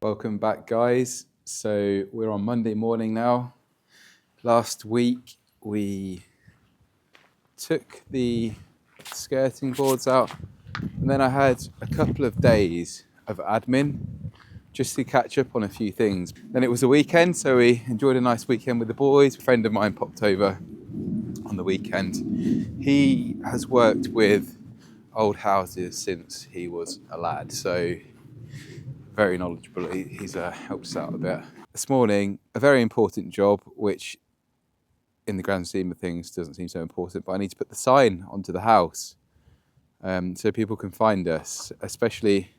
Welcome back, guys. So we're on Monday morning now. Last week we took the skirting boards out, and then I had a couple of days of admin just to catch up on a few things. Then it was a weekend, so we enjoyed a nice weekend with the boys. A friend of mine popped over on the weekend. He has worked with old houses since he was a lad, so very knowledgeable. He's helped us out a bit. This morning, a very important job, which in the grand scheme of things doesn't seem so important, but I need to put the sign onto the house so people can find us. Especially,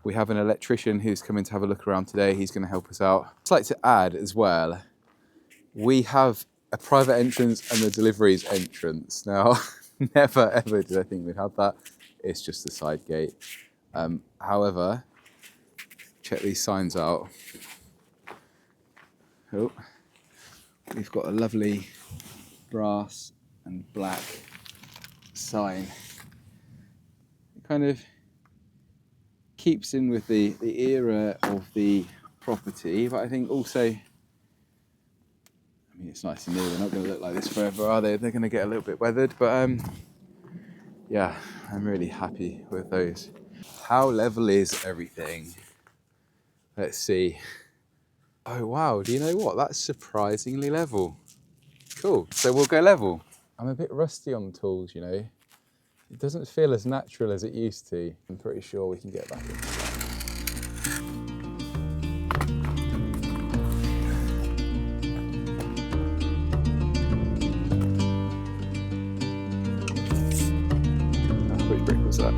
we have an electrician who's coming to have a look around today. He's going to help us out. I'd like to add as well, we have a private entrance and the deliveries entrance. Now, never ever did I think we'd have that. It's just the side gate. However, check these signs out. Oh, we've got a lovely brass and black sign. It kind of keeps in with the era of the property, but I think also, I mean, it's nice and new. They're not going to look like this forever, are they? They're going to get a little bit weathered, but yeah, I'm really happy with those. How level is everything? Let's see. Oh wow, do you know what? That's surprisingly level. Cool, so we'll go level. I'm a bit rusty on the tools, you know. It doesn't feel as natural as it used to. I'm pretty sure we can get back in. Which brick was that?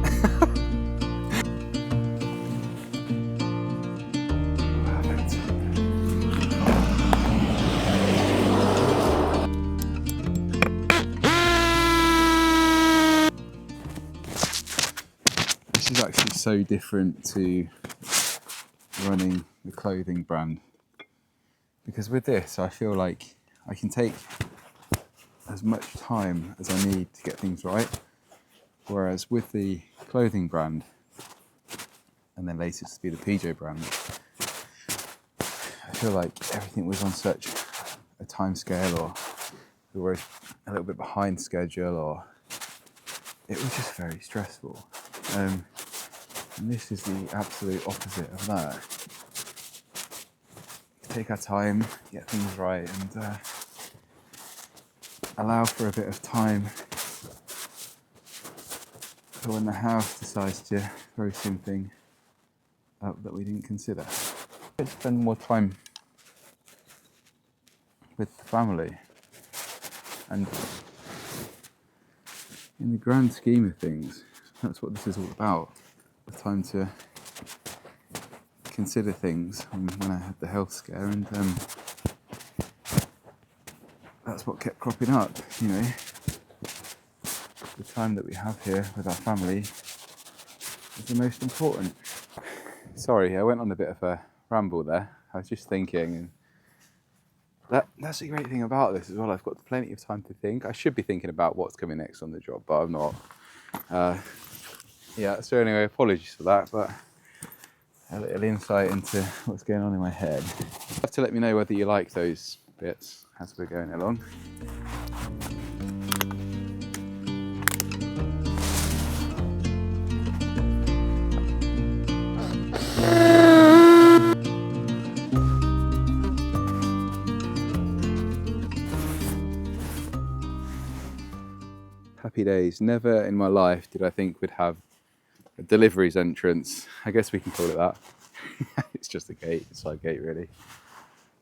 This is actually so different to running the clothing brand, because with this I feel like I can take as much time as I need to get things right, whereas with the clothing brand, and then later to be the PJ brand, I feel like everything was on such a time scale, or we were a little bit behind schedule, or it was just very stressful. And this is the absolute opposite of that. Take our time, get things right, and allow for a bit of time for when the house decides to throw something up that we didn't consider. Let's spend more time with the family, and in the grand scheme of things, that's what this is all about. The time to consider things when I had the health scare, and that's what kept cropping up, you know. The time that we have here with our family is the most important. Sorry, I went on a bit of a ramble there. I was just thinking, and that's the great thing about this as well. I've got plenty of time to think. I should be thinking about what's coming next on the job, but I'm not. Yeah, so anyway, apologies for that, but a little insight into what's going on in my head. You have to let me know whether you like those bits as we're going along. Happy days. Never in my life did I think we'd have a deliveries entrance. I guess we can call it that. It's just a gate, a side gate really.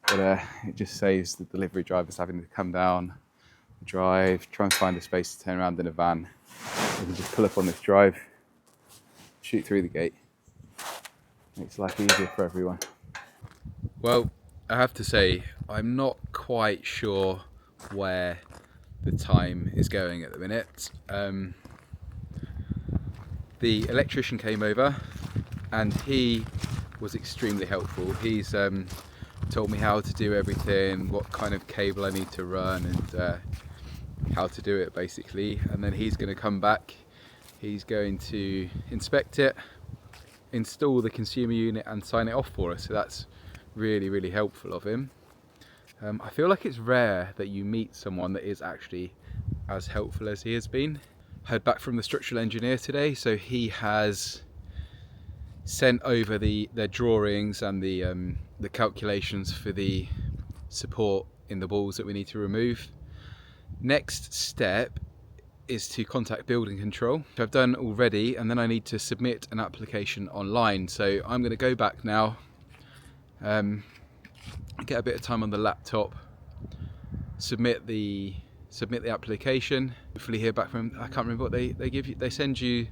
But it just saves the delivery drivers having to come down, drive, try and find a space to turn around in a van. We can just pull up on this drive, shoot through the gate. Makes life easier for everyone. Well, I have to say, I'm not quite sure where the time is going at the minute. The electrician came over and he was extremely helpful. He's told me how to do everything, what kind of cable I need to run, and how to do it basically. And then he's going to come back, he's going to inspect it, install the consumer unit and sign it off for us. So that's really, really helpful of him. I feel like it's rare that you meet someone that is actually as helpful as he has been. Heard back from the structural engineer today, so he has sent over their drawings and the calculations for the support in the walls that we need to remove. Next step is to contact building control, which I've done already, and then I need to submit an application online. So I'm going to go back now, get a bit of time on the laptop, submit the application, hopefully hear back from, I can't remember what they give you. They send you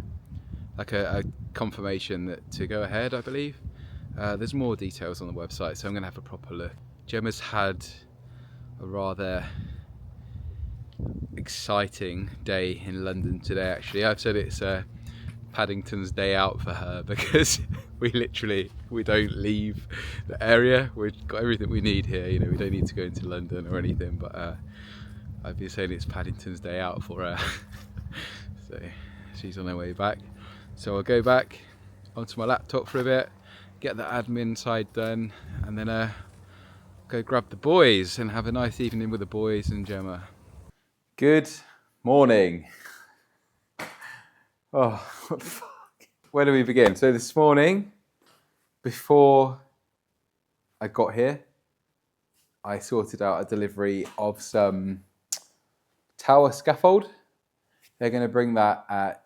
like a confirmation that to go ahead, I believe. There's more details on the website, so I'm going to have a proper look. Gemma's had a rather exciting day in London today, actually. I've said it's Paddington's day out for her because we don't leave the area. We've got everything we need here, you know, we don't need to go into London or anything, but I've been saying it's Paddington's day out for her. So she's on her way back. So I'll go back onto my laptop for a bit, get the admin side done, and then go grab the boys and have a nice evening with the boys and Gemma. Good morning. Oh, fuck. Where do we begin? So this morning, before I got here, I sorted out a delivery of some tower scaffold. They're going to bring that at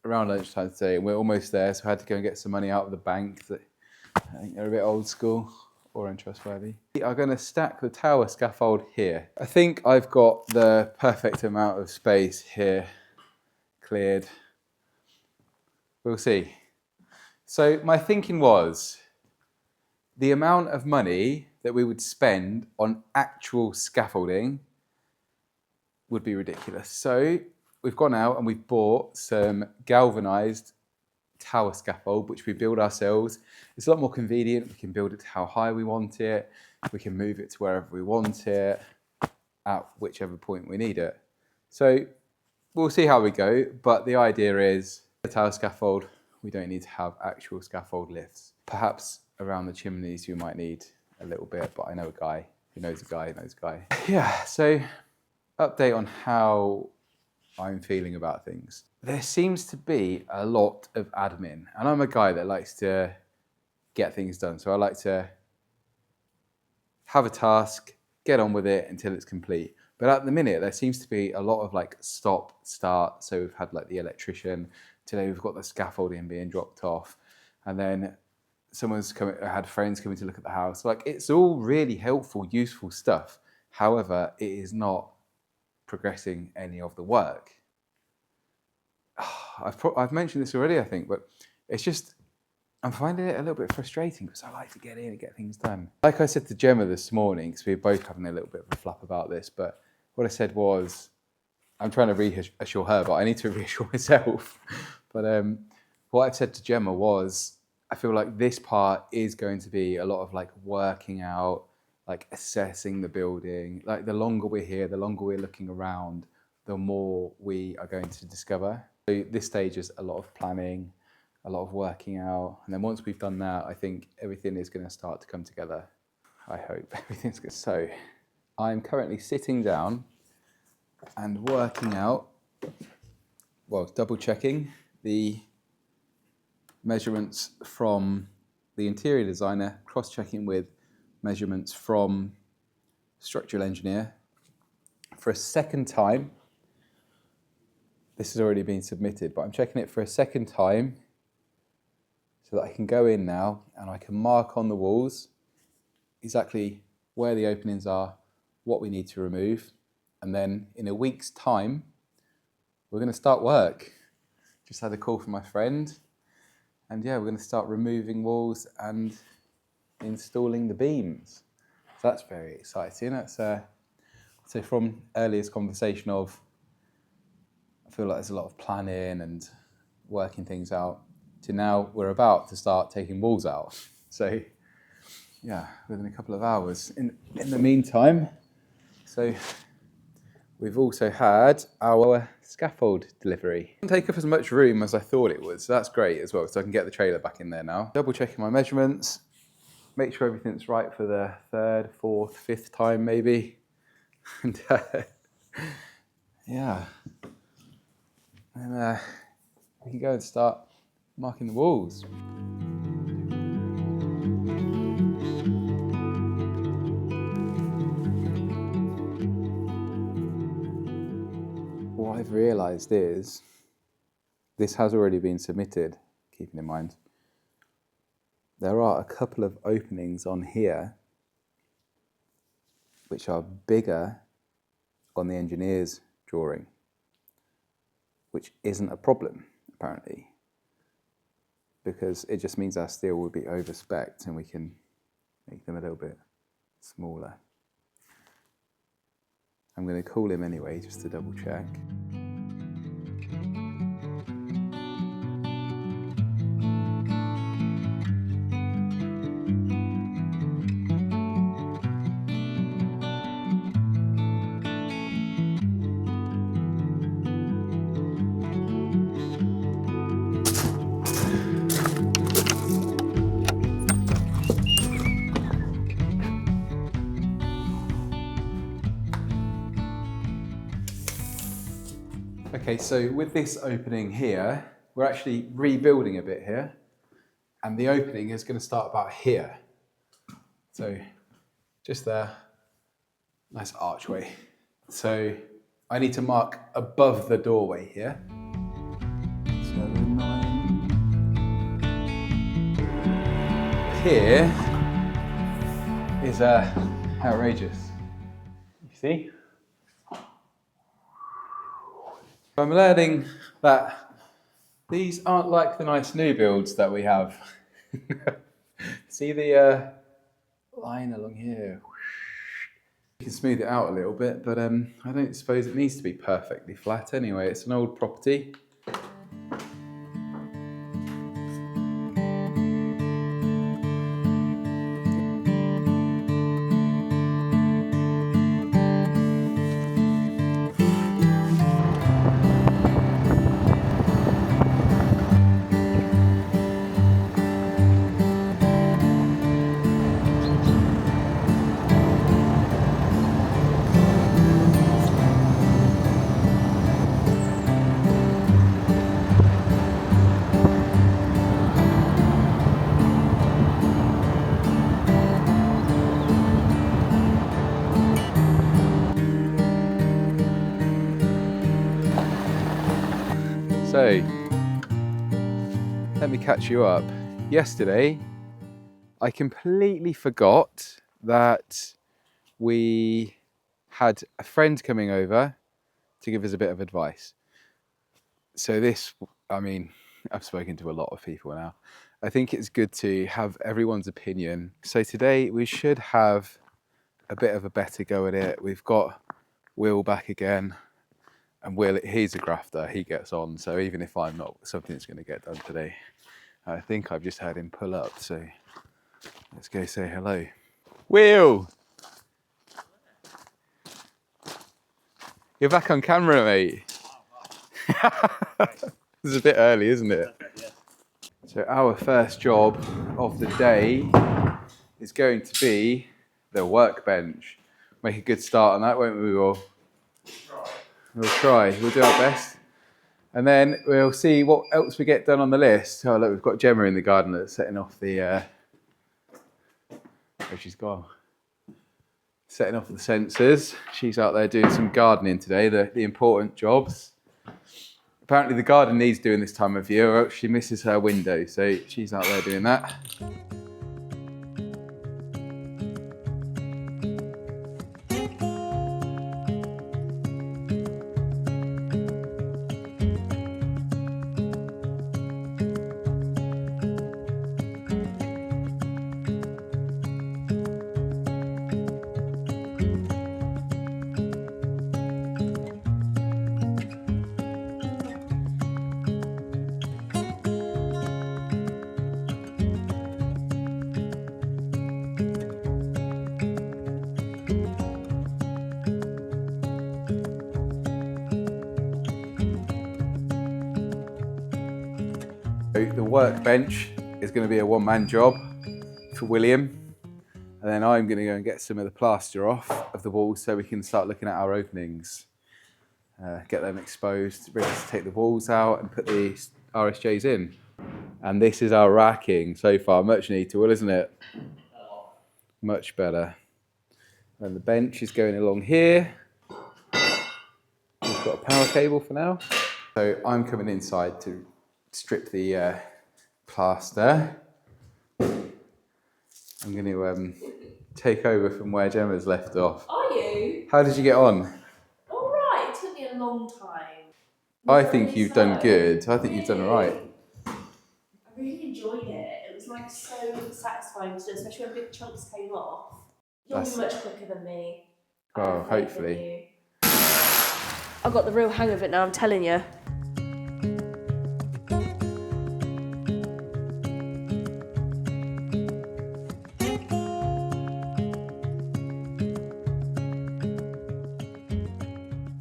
around lunchtime today, and we're almost there, so I had to go and get some money out of the bank. I think they're a bit old school or untrustworthy. We are going to stack the tower scaffold here. I think I've got the perfect amount of space here cleared. We'll see. So my thinking was the amount of money that we would spend on actual scaffolding would be ridiculous. So we've gone out and we've bought some galvanized tower scaffold, which we build ourselves. It's a lot more convenient. We can build it to how high we want it. We can move it to wherever we want it at whichever point we need it. So we'll see how we go, but the idea is the tower scaffold, we don't need to have actual scaffold lifts. Perhaps around the chimneys you might need a little bit, but I know a guy who knows a guy who knows a guy. Yeah, so update on how I'm feeling about things. There seems to be a lot of admin, and I'm a guy that likes to get things done. So I like to have a task, get on with it until it's complete. But at the minute, there seems to be a lot of like stop, start. So we've had like the electrician. Today we've got the scaffolding being dropped off. And then I had friends coming to look at the house. Like, it's all really helpful, useful stuff. However, it is not progressing any of the work. I've mentioned this already, I think, but it's just, I'm finding it a little bit frustrating because I like to get in and get things done. Like I said to Gemma this morning, because we were both having a little bit of a flap about this, but what I said was, I'm trying to reassure her, but I need to reassure myself. But what I've said to Gemma was, I feel like this part is going to be a lot of like working out, like assessing the building. Like the longer we're here, the longer we're looking around, the more we are going to discover. So this stage is a lot of planning, a lot of working out. And then once we've done that, I think everything is going to start to come together. I hope everything's good. So I'm currently sitting down and working out, well, double checking the measurements from the interior designer, cross-checking with measurements from structural engineer for a second time. This has already been submitted, but I'm checking it for a second time so that I can go in now and I can mark on the walls exactly where the openings are, what we need to remove, and then in a week's time, we're going to start work. Just had a call from my friend, and yeah, we're going to start removing walls and installing the beams. So that's very exciting. That's so from earlier's conversation of, I feel like there's a lot of planning and working things out, to now we're about to start taking walls out. So yeah, within a couple of hours. In the meantime, so we've also had our scaffold delivery. It didn't take up as much room as I thought it would, so that's great as well, so I can get the trailer back in there now. Double checking my measurements, make sure everything's right for the third, fourth, fifth time maybe. And yeah, and we can go and start marking the walls. What I've realised is this has already been submitted, keeping in mind there are a couple of openings on here which are bigger on the engineer's drawing, which isn't a problem apparently, because it just means our steel will be over-specced and we can make them a little bit smaller. I'm going to call him anyway just to double check. Okay, so with this opening here, we're actually rebuilding a bit here, and the opening is going to start about here. So just there, nice archway. So I need to mark above the doorway here. 7, 9. Here is outrageous. You see? I'm learning that these aren't like the nice new builds that we have. See the line along here? You can smooth it out a little bit, but I don't suppose it needs to be perfectly flat anyway. It's an old property. So, let me catch you up. Yesterday, I completely forgot that we had a friend coming over to give us a bit of advice. So this, I mean, I've spoken to a lot of people now. I think it's good to have everyone's opinion. So today we should have a bit of a better go at it. We've got Will back again. And Will, he's a grafter, he gets on, so even if I'm not, something's going to get done today. I think I've just had him pull up, so let's go say hello. Will! You're back on camera, mate. This is a bit early, isn't it? So our first job of the day is going to be the workbench. Make a good start on that, won't we, Will? We'll try, we'll do our best. And then we'll see what else we get done on the list. Oh look, we've got Gemma in the garden that's setting off the, oh she's gone. Setting off the sensors. She's out there doing some gardening today, the important jobs. Apparently the garden needs doing this time of year, or else she misses her window, so she's out there doing that. The workbench is going to be a one-man job for William, and then I'm going to go and get some of the plaster off of the walls so we can start looking at our openings, get them exposed, ready to take the walls out and put the RSJs in. And this is our racking so far, much neater, isn't it? Much better. And the bench is going along here. We've got a power cable for now. So I'm coming inside to strip the plaster. I'm going to take over from where Gemma's left off. Are you? How did you get on? All right, it took me a long time. I think you've done good. I think you've done all right. I really enjoyed it. It was like so satisfying to do, especially when big chunks came off. You'll be much quicker than me. Oh, hopefully. I've got the real hang of it now, I'm telling you.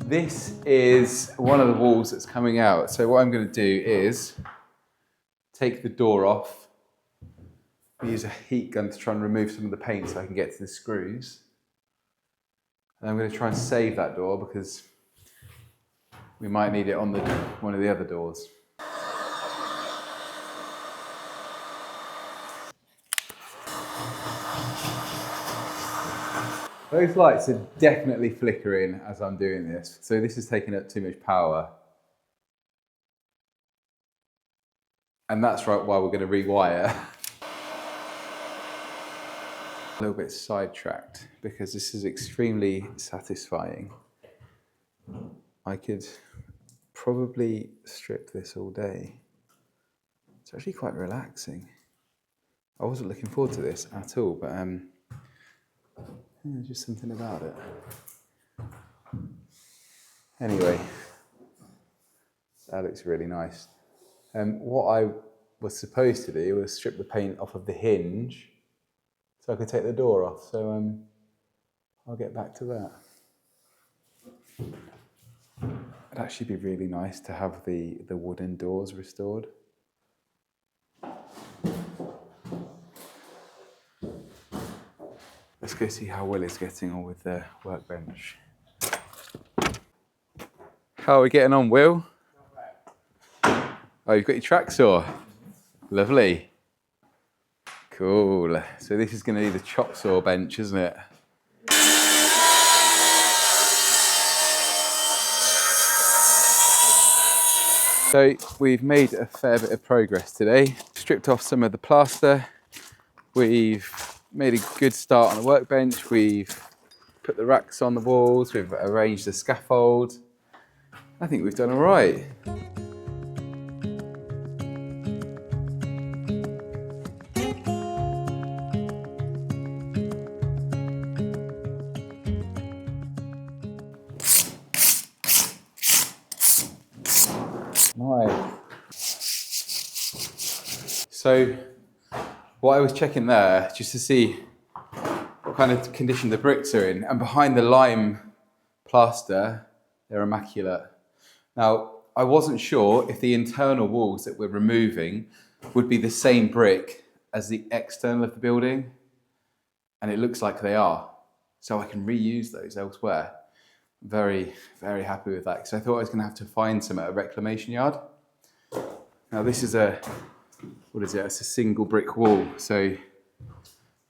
This is one of the walls that's coming out. So what I'm going to do is take the door off. Use a heat gun to try and remove some of the paint so I can get to the screws. And I'm going to try and save that door because we might need it on one of the other doors. Those lights are definitely flickering as I'm doing this, so this is taking up too much power. And that's right why we're going to rewire. A little bit sidetracked because this is extremely satisfying. I could probably strip this all day. It's actually quite relaxing. I wasn't looking forward to this at all, but there's just something about it. Anyway, that looks really nice. What I was supposed to do was strip the paint off of the hinge so I could take the door off. So I'll get back to that. It'd actually be really nice to have the wooden doors restored. Let's go see how Will is getting on with the workbench. How are we getting on, Will? Oh, you've got your track saw. Lovely. Cool. So this is going to be the chop saw bench, isn't it? So we've made a fair bit of progress today. Stripped off some of the plaster. We've made a good start on the workbench. We've put the racks on the walls. We've arranged the scaffold. I think we've done all right. Nice. So what I was checking there, just to see what kind of condition the bricks are in, and behind the lime plaster, they're immaculate. Now, I wasn't sure if the internal walls that we're removing would be the same brick as the external of the building, and it looks like they are. So I can reuse those elsewhere. Very, very happy with that, because I thought I was going to have to find some at a reclamation yard. Now this is what is it? It's a single brick wall. So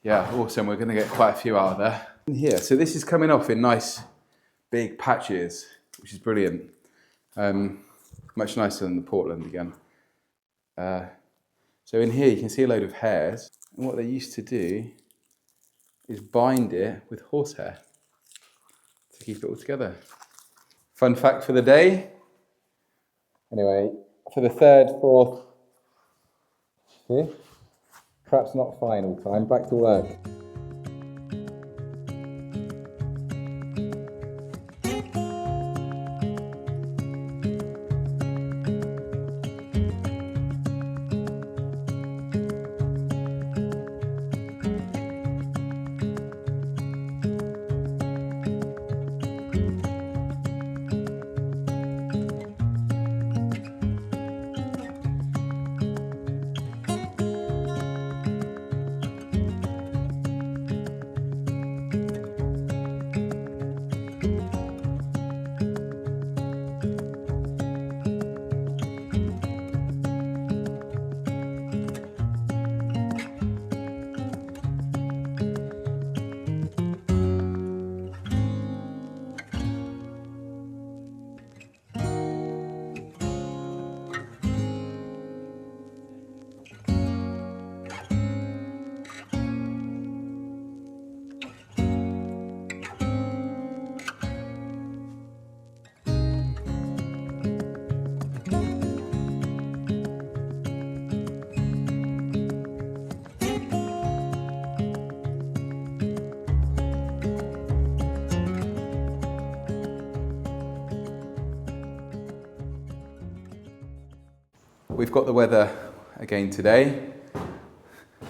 yeah, awesome. We're going to get quite a few out of there. In here, so this is coming off in nice big patches, which is brilliant. Much nicer than the Portland again. So in here you can see a load of hairs. And what they used to do is bind it with horsehair to keep it all together. Fun fact for the day. Anyway, for the third, fourth, fifth, perhaps not final time, back to work. we've got the weather again today.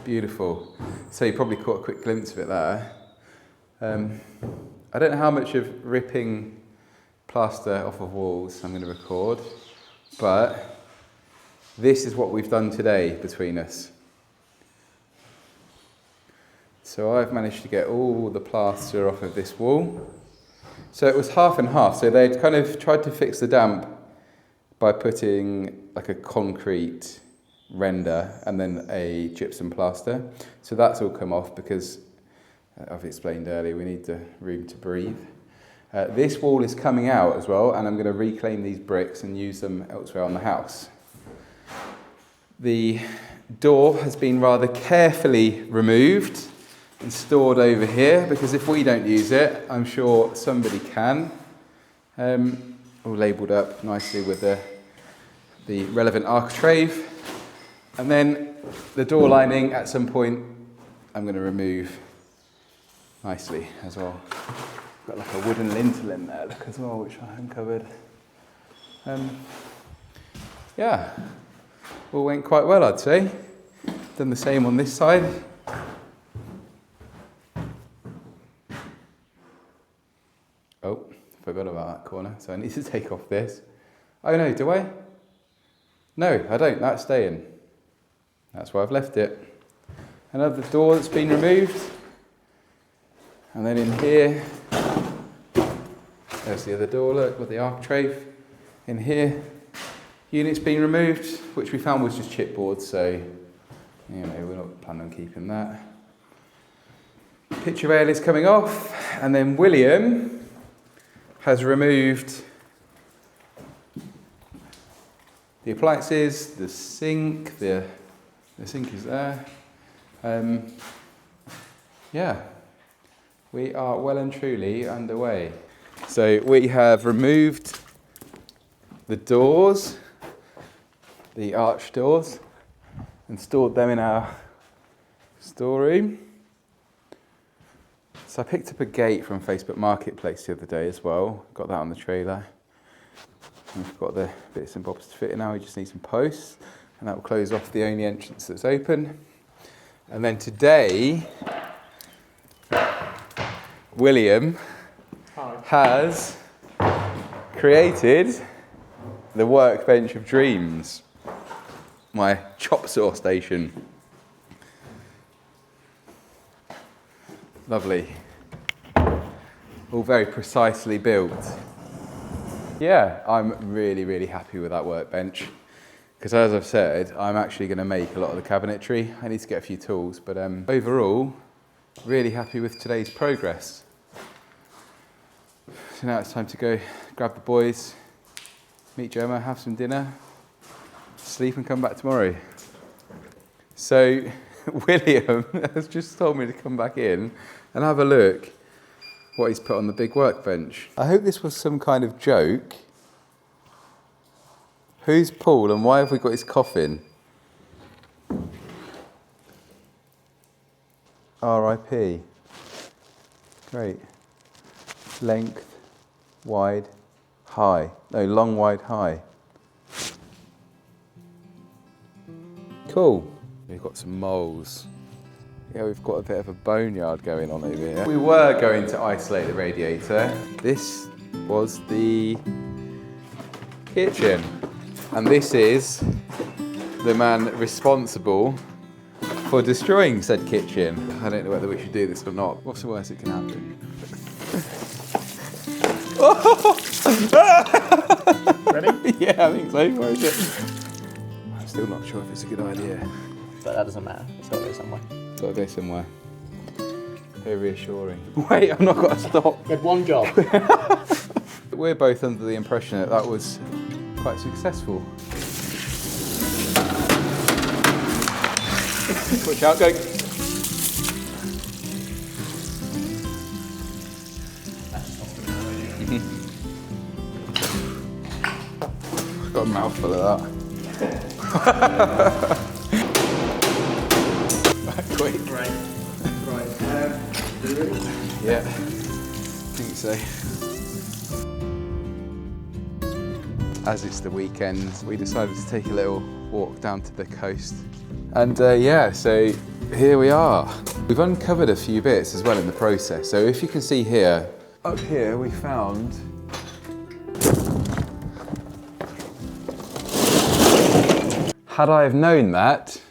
Beautiful. So you probably caught a quick glimpse of it there. I don't know how much of ripping plaster off of walls I'm going to record, but this is what we've done today between us. So I've managed to get all the plaster off of this wall. So it was half and half. So they'd kind of tried to fix the damp by putting like a concrete render and then a gypsum plaster. So that's all come off because I've explained earlier, we need the room to breathe. This wall is coming out as well, and I'm going to reclaim these bricks and use them elsewhere on the house. The door has been rather carefully removed and stored over here, because if we don't use it, I'm sure somebody can. All labelled up nicely with the relevant architrave. And then the door lining at some point I'm going to remove nicely as well. Got like a wooden lintel in there, look, as well, which I uncovered. Yeah, all went quite well, I'd say. Done the same on this side. Oh, forgot about that corner, so I need to take off this. Oh no, do I? No, I don't, that's staying. That's why I've left it. Another door that's been removed. And then in here, there's the other door, look, with the architrave. In here, unit's been removed, which we found was just chipboard, so you know, we're not planning on keeping that. Picture rail is coming off, and then William has removed the appliances, the sink, the sink is there. Yeah, we are well and truly underway. So we have removed the doors, the arch doors, and stored them in our storeroom. So I picked up a gate from Facebook Marketplace the other day as well. Got that on the trailer. And we've got the bits and bobs to fit in now. We just need some posts, and that will close off the only entrance that's open. And then today, William has created the workbench of dreams, my chop saw station. Lovely. All very precisely built. Yeah, I'm really, really happy with that workbench. Because as I've said, I'm actually going to make a lot of the cabinetry. I need to get a few tools, but overall, really happy with today's progress. So now it's time to go grab the boys, meet Gemma, have some dinner, sleep and come back tomorrow. So William has just told me to come back in and have a look what he's put on the big workbench. I hope this was some kind of joke. Who's Paul and why have we got his coffin? R.I.P. Great. Length, wide, high. No, long, wide, high. Cool. We've got some moles. Yeah, we've got a bit of a boneyard going on over here. We were going to isolate the radiator. This was the kitchen. And this is the man responsible for destroying said kitchen. I don't know whether we should do this or not. What's the worst that can happen? Ready? Yeah, I think so. Where is it? I'm still not sure if it's a good idea. But that doesn't matter. It's got to go somewhere. Got to go somewhere. Very reassuring. Wait, I've not got to stop. You had one job. We're both under the impression that that was quite successful. Watch out, go. I've got a mouthful of that. Quick. Right. Yeah, I think so. as it's the weekend, we decided to take a little walk down to the coast. And yeah, so here we are. We've uncovered a few bits as well in the process. So if you can see here, up here we found had I have known that,